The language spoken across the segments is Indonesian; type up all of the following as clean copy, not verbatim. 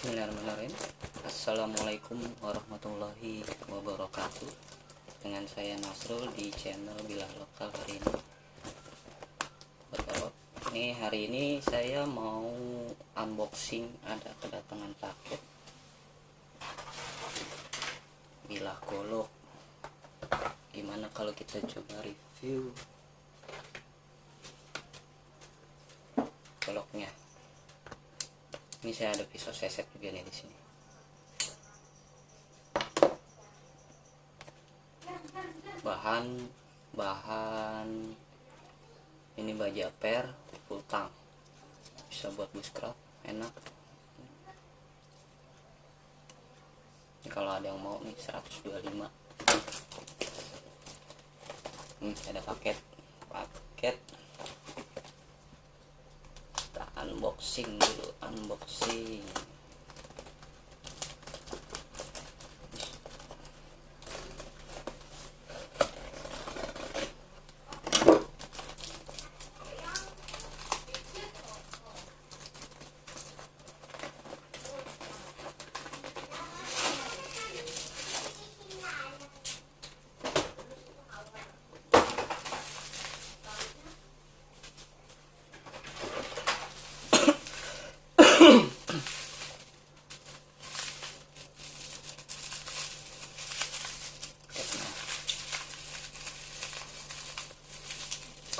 Bismillahirrahmanirrahim. Assalamualaikum warahmatullahi wabarakatuh. Dengan saya Nasrul di channel Bilah Lokal hari ini. Hari ini saya mau unboxing, ada kedatangan paket bilah golok. Gimana kalau kita coba review goloknya? Ini saya ada pisau seset juga nih di sini. Bahan ini baja per full tang, bisa buat bushcraft, enak. Ini kalau ada yang mau nih 125. Ada paket kita unboxing dulu.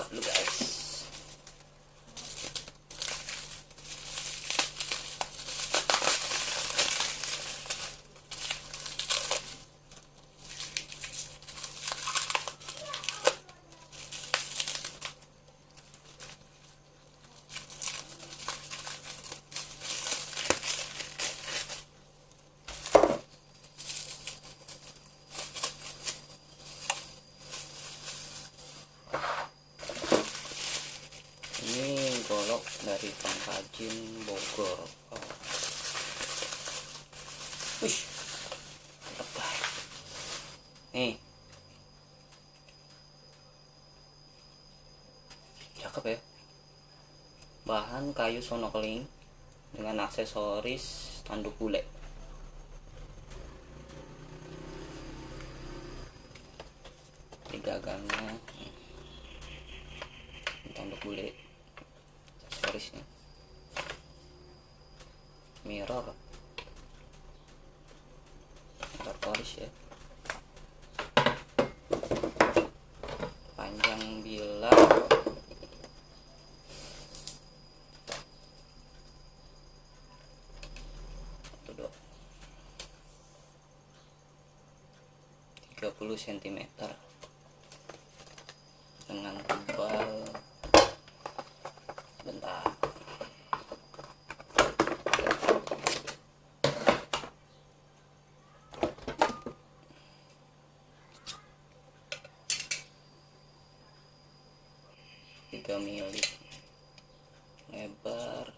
Dulu guys, ini golok dari Pangkajin Bogor. Wih, nih cakep ya. Bahan kayu sonokeling dengan aksesoris tanduk bule. Di gagangnya tanduk bule, aksesorisnya mirror polis ya. Panjang bilah 30 cm dengan tebal, bentar, tiga mili lebar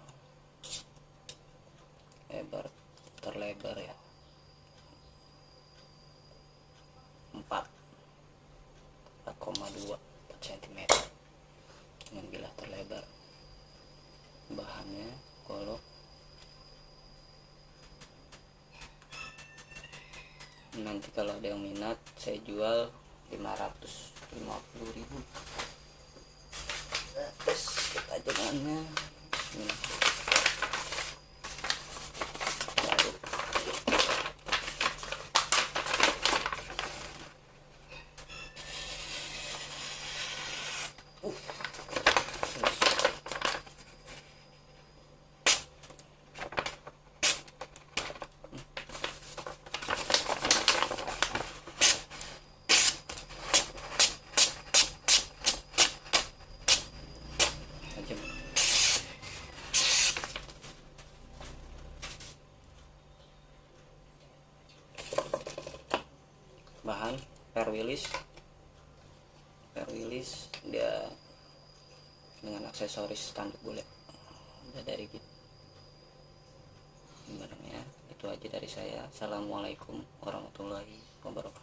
terlebar ya, 4,2 cm dengan bilah terlebar. Bahannya golok. Nanti kalau ada yang minat saya jual 550.000. Terus kita jalannya bahan per Willis dia dengan aksesoris tanduk bule. Udah dari gitu barangnya. Itu aja dari saya. Assalamualaikum warahmatullahi wabarakatuh.